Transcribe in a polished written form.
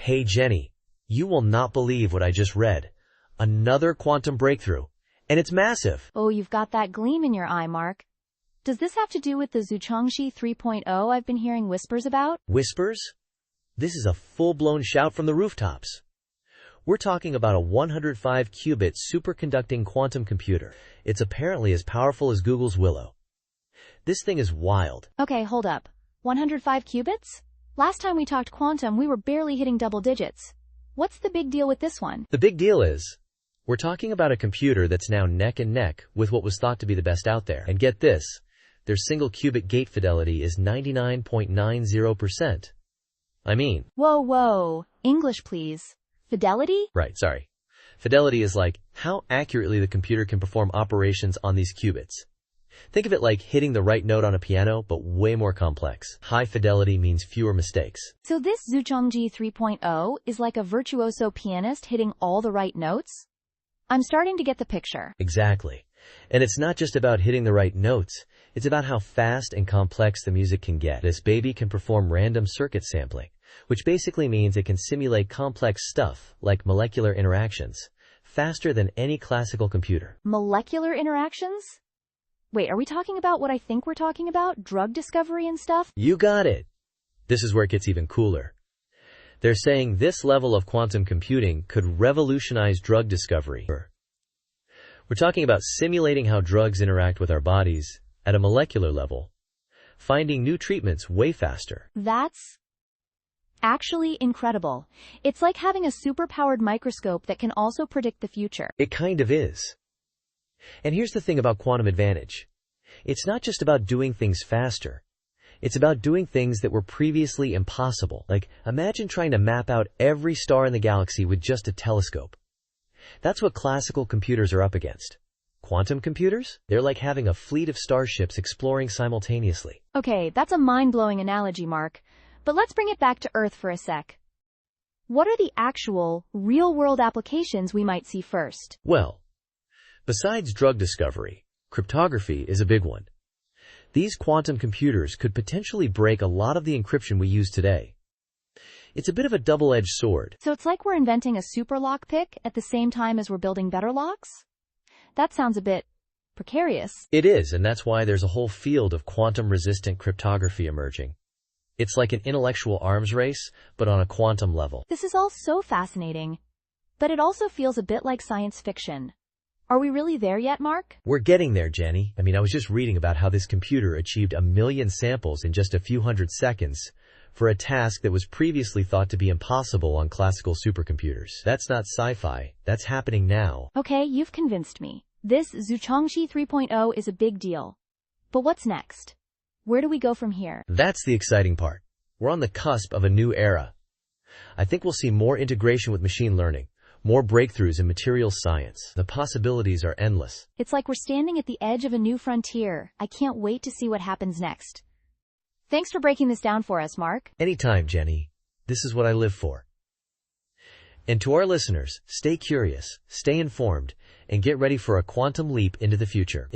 Hey Jenny, you will not believe what I just read. Another quantum breakthrough. And it's massive. Oh, you've got that gleam in your eye, Mark. Does this have to do with the Zuchongzhi 3.0 I've been hearing whispers about? Whispers? This is a full-blown shout from the rooftops. We're talking about a 105 qubit superconducting quantum computer. It's apparently as powerful as Google's Willow. This thing is wild. Okay, hold up. 105 qubits? Last time we talked quantum, we were barely hitting double digits. What's the big deal with this one? The big deal is, we're talking about a computer that's now neck and neck with what was thought to be the best out there. And get this, their single qubit gate fidelity is 99.90%. I mean... Whoa. English, please. Fidelity? Right, sorry. Fidelity is like how accurately the computer can perform operations on these qubits. Think of it like hitting the right note on a piano, but way more complex. High fidelity means fewer mistakes. So this Zuchongzhi 3.0 is like a virtuoso pianist hitting all the right notes? I'm starting to get the picture. Exactly. And it's not just about hitting the right notes. It's about how fast and complex the music can get. This baby can perform random circuit sampling, which basically means it can simulate complex stuff, like molecular interactions, faster than any classical computer. Molecular interactions? Wait, are we talking about what I think we're talking about? Drug discovery and stuff? You got it. This is where it gets even cooler. They're saying this level of quantum computing could revolutionize drug discovery. We're talking about simulating how drugs interact with our bodies at a molecular level, finding new treatments way faster. That's actually incredible. It's like having a superpowered microscope that can also predict the future. It kind of is. And here's the thing about quantum advantage. It's not just about doing things faster. It's about doing things that were previously impossible. Like, imagine trying to map out every star in the galaxy with just a telescope. That's what classical computers are up against. Quantum computers? They're like having a fleet of starships exploring simultaneously. Okay, that's a mind-blowing analogy, Mark. But let's bring it back to Earth for a sec. What are the actual, real-world applications we might see first? Well, besides drug discovery, cryptography is a big one. These quantum computers could potentially break a lot of the encryption we use today. It's a bit of a double-edged sword. So it's like we're inventing a super lockpick at the same time as we're building better locks? That sounds a bit precarious. It is, and that's why there's a whole field of quantum-resistant cryptography emerging. It's like an intellectual arms race, but on a quantum level. This is all so fascinating. But it also feels a bit like science fiction. Are we really there yet, Mark? We're getting there, Jenny. I was just reading about how this computer achieved 1 million samples in just a few hundred seconds for a task that was previously thought to be impossible on classical supercomputers. That's not sci-fi. That's happening now. Okay, you've convinced me. This Zuchongzhi 3.0 is a big deal. But what's next? Where do we go from here? That's the exciting part. We're on the cusp of a new era. I think we'll see more integration with machine learning, more breakthroughs in materials science. The possibilities are endless. It's like we're standing at the edge of a new frontier. I can't wait to see what happens next. Thanks for breaking this down for us, Mark. Anytime, Jenny. This is what I live for. And to our listeners, stay curious, stay informed, and get ready for a quantum leap into the future.